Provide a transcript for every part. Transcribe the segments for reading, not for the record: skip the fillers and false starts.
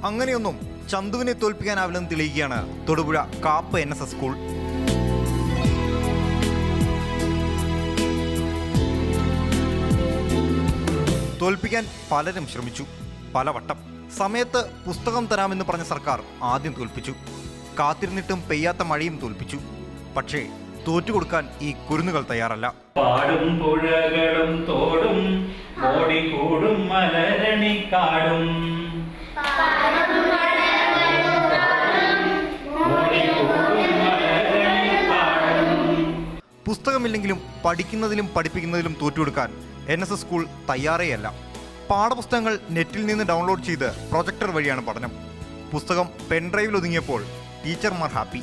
അങ്ങനെയൊന്നും ചന്തുവിനെ തോൽപ്പിക്കാനാവില്ലെന്ന് തെളിയിക്കുകയാണ് തൊടുപുഴ കാപ്പ് NSS school. തോൽപ്പിക്കാൻ പലരും ശ്രമിച്ചു, പലവട്ടം. സമയത്ത് പുസ്തകം തരാമെന്ന് പറഞ്ഞ സർക്കാർ ആദ്യം തോൽപ്പിച്ചു. കാത്തിരുന്നിട്ടും പെയ്യാത്ത മഴയും തോൽപ്പിച്ചു. പക്ഷേ തോറ്റുകൊടുക്കാൻ ഈ കുരുന്നുകൾ തയ്യാറല്ല. പാടും പുഴകളും തോടും ഓടിക്കൂടും മലരണിക്കാടും പുസ്തകമില്ലെങ്കിലും പഠിക്കുന്നതിലും പഠിപ്പിക്കുന്നതിലും തോറ്റുകൊടുക്കാൻ NSS സ്കൂൾ തയ്യാറേയല്ല. പാഠപുസ്തകങ്ങൾ നെറ്റിൽ നിന്ന് ഡൗൺലോഡ് ചെയ്ത് പ്രൊജക്ടർ വഴിയാണ് പഠനം. പുസ്തകം പെൻഡ്രൈവിൽ ഒതുങ്ങിയപ്പോൾ ടീച്ചർമാർ ഹാപ്പി.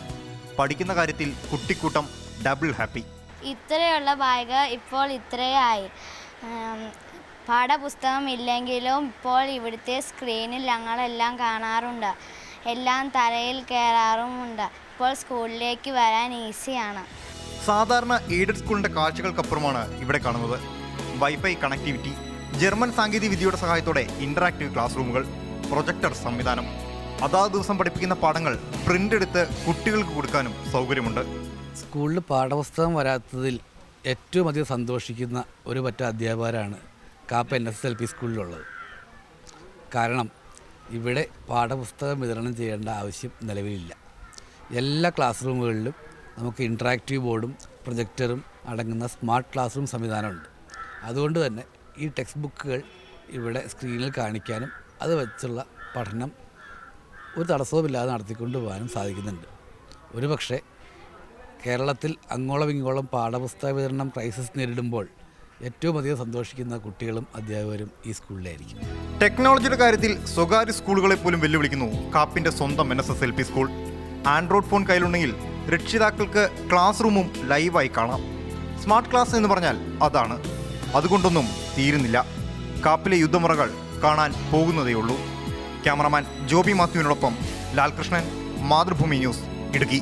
പഠിക്കുന്ന കാര്യത്തിൽ കുട്ടിക്കൂട്ടം ഡബിൾ ഹാപ്പി. ഇത്രയുള്ള ബാഗ് ഇപ്പോൾ ഇത്രയായി. പാഠപുസ്തകം ഇല്ലെങ്കിലും ഇപ്പോൾ ഇവിടുത്തെ സ്ക്രീനിൽ ഞങ്ങളെല്ലാം കാണാറുണ്ട്. എല്ലാം തലയിൽ കയറാറുമുണ്ട്. ഇപ്പോൾ സ്കൂളിലേക്ക് വരാൻ ഈസിയാണ്. സാധാരണ എയ്ഡഡ് സ്കൂളിൻ്റെ കാഴ്ചകൾക്കപ്പുറമാണ് ഇവിടെ കാണുന്നത്. വൈഫൈ കണക്ടിവിറ്റി, ജർമ്മൻ സാങ്കേതിക വിദ്യയുടെ സഹായത്തോടെ ഇൻ്ററാക്റ്റീവ് ക്ലാസ് റൂമുകൾ, പ്രൊജക്ടർ സംവിധാനം, അതാത് ദിവസം പഠിപ്പിക്കുന്ന പാഠങ്ങൾ പ്രിൻ്റ് എടുത്ത് കുട്ടികൾക്ക് കൊടുക്കാനും സൗകര്യമുണ്ട്. സ്കൂളിൽ പാഠപുസ്തകം വരാത്തതിൽ ഏറ്റവും അധികം സന്തോഷിക്കുന്ന ഒരു പറ്റം അധ്യാപകരാണ് കാപ്പ് NSS LP സ്കൂളിലുള്ളത്. കാരണം ഇവിടെ പാഠപുസ്തകം വിതരണം ചെയ്യേണ്ട ആവശ്യം നിലവിലില്ല. എല്ലാ ക്ലാസ് റൂമുകളിലും നമുക്ക് ഇൻട്രാക്റ്റീവ് ബോർഡും പ്രൊജക്ടറും അടങ്ങുന്ന സ്മാർട്ട് ക്ലാസ് റൂം സംവിധാനമുണ്ട്. അതുകൊണ്ട് തന്നെ ഈ ടെക്സ്റ്റ് ബുക്കുകൾ ഇവിടെ സ്ക്രീനിൽ കാണിക്കാനും അത് വെച്ചുള്ള പഠനം ഒരു തടസ്സവുമില്ലാതെ നടത്തിക്കൊണ്ടു പോകാനും സാധിക്കുന്നുണ്ട്. ഒരുപക്ഷെ കേരളത്തിൽ അങ്ങോളം ഇങ്ങോളം പാഠപുസ്തക വിതരണം ക്രൈസിസ് നേരിടുമ്പോൾ ഏറ്റവും അധികം സന്തോഷിക്കുന്ന കുട്ടികളും അധ്യാപകരും ഈ സ്കൂളിലായിരിക്കും. ടെക്നോളജിയുടെ കാര്യത്തിൽ സ്വകാര്യ സ്കൂളുകളെ പോലും വെല്ലുവിളിക്കുന്നു കാപ്പിൻ്റെ സ്വന്തം NSS LP school. Android phone കയ്യിലുണ്ടെങ്കിൽ രക്ഷിതാക്കൾക്ക് ക്ലാസ് റൂമും ലൈവായി കാണാം. സ്മാർട്ട് ക്ലാസ് എന്ന് പറഞ്ഞാൽ അതാണ്. അതുകൊണ്ടൊന്നും തീരുന്നില്ല. കാപ്പിലെ യുദ്ധമുറകൾ കാണാൻ പോകുന്നതേയുള്ളൂ. ക്യാമറമാൻ ജോബി മാത്യുവിനോടൊപ്പം ലാൽകൃഷ്ണൻ, മാതൃഭൂമി ന്യൂസ്, ഇടുക്കി.